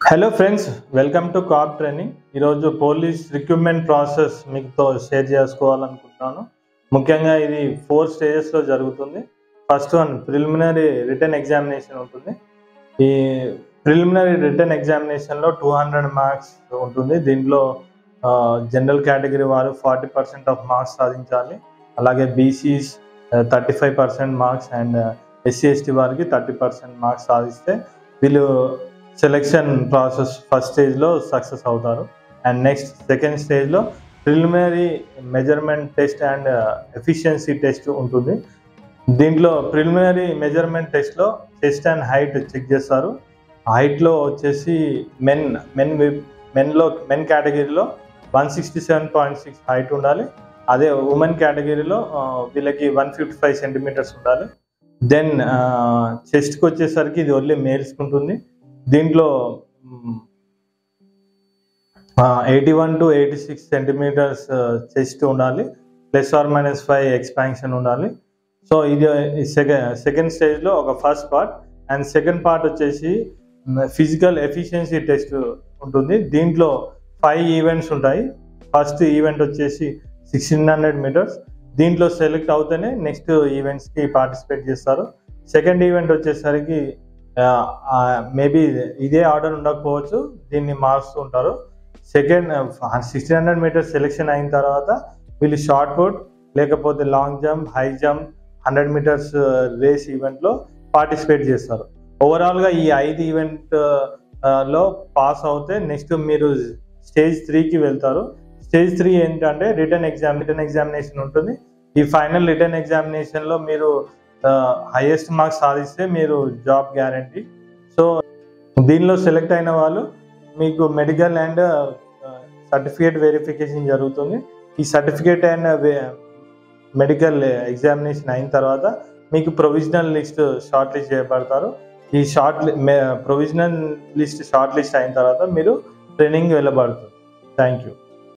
Hello friends, welcome to cop training. ఈరోజు police recruitment process మీతో share చేసుకోవాలనుకుంటున్నాను. ముఖ్యంగా ఇది 4 స్టేజెస్లో జరుగుతుంది. First one preliminary written examination ఉంటుంది. ఈ ప్రిలిమినరీ రిటన్ ఎగ్జామినేషన్లో 200 మార్క్స్ ఉంటుంది. దీంట్లో జనరల్ కేటగిరీ వారు 40% ఆఫ్ మార్క్స్ సాధించాలి. అలాగే బీసీస్ 35% మార్క్స్ అండ్ SC/ST వారికి 30% మార్క్స్ సాధిస్తే వీళ్ళు సెలెక్షన్ ప్రాసెస్ ఫస్ట్ స్టేజ్లో సక్సెస్ అవుతారు. అండ్ నెక్స్ట్ సెకండ్ స్టేజ్లో preliminary measurement test and efficiency test ఉంటుంది. దీంట్లో ప్రిలిమినరీ మెజర్మెంట్ టెస్ట్లో చెస్ట్ అండ్ హైట్ చెక్ చేస్తారు. హైట్లో వచ్చేసి మెన్ కేటగిరీలో 167.6 హైట్ ఉండాలి. అదే ఉమెన్ కేటగిరీలో వీళ్ళకి 155 సెంటీమీటర్స్ ఉండాలి. దెన్ చెస్ట్కి వచ్చేసరికి ఇది ఓన్లీ మేల్స్కి ఉంటుంది. దీంట్లో 81 to 86 సెంటీమీటర్స్ చెస్ట్ ఉండాలి, +or-5 ఎక్స్పాన్షన్ ఉండాలి. సో ఇది సెకండ్ స్టేజ్లో ఒక first part. And second part వచ్చేసి ఫిజికల్ ఎఫిషియన్సీ టెస్ట్ ఉంటుంది. దీంట్లో 5 ఈవెంట్స్ ఉంటాయి. ఫస్ట్ ఈవెంట్ వచ్చేసి 1600 మీటర్స్. దీంట్లో సెలెక్ట్ అవుతేనే నెక్స్ట్ ఈవెంట్స్కి పార్టిసిపేట్ చేస్తారు. సెకండ్ ఈవెంట్ వచ్చేసరికి మేబీ ఇదే ఆర్డర్ ఉండకపోవచ్చు, దీన్ని మారుస్తూ ఉంటారు. సెకండ్ 1600 మీటర్స్ సెలెక్షన్ అయిన తర్వాత వీళ్ళు షార్ట్ పుట్, లేకపోతే long jump, high jump, 100 metres race ఈవెంట్లో పార్టిసిపేట్ చేస్తారు. ఓవరాల్గా ఈ 5 ఈవెంట్లో పాస్ అవుతే నెక్స్ట్ మీరు స్టేజ్ 3కి వెళ్తారు. స్టేజ్ 3 ఏంటంటే రిటన్ ఎగ్జామినేషన్ ఉంటుంది. ఈ ఫైనల్ రిటన్ ఎగ్జామినేషన్లో మీరు హైయెస్ట్ మార్క్స్ సాధిస్తే మీరు జాబ్ గ్యారంటీ. సో దీనిలో సెలెక్ట్ అయిన వాళ్ళు మీకు మెడికల్ అండ్ సర్టిఫికేట్ వెరిఫికేషన్ జరుగుతుంది. ఈ సర్టిఫికేట్ అండ్ మెడికల్ ఎగ్జామినేషన్ అయిన తర్వాత మీకు ప్రొవిజనల్ లిస్ట్ షార్ట్ లిస్ట్ చేయబడతారు. ఈ ప్రొవిజనల్ లిస్ట్ షార్ట్ లిస్ట్ అయిన తర్వాత మీరు ట్రైనింగ్ వెళ్ళబడుతుంది. Thank you.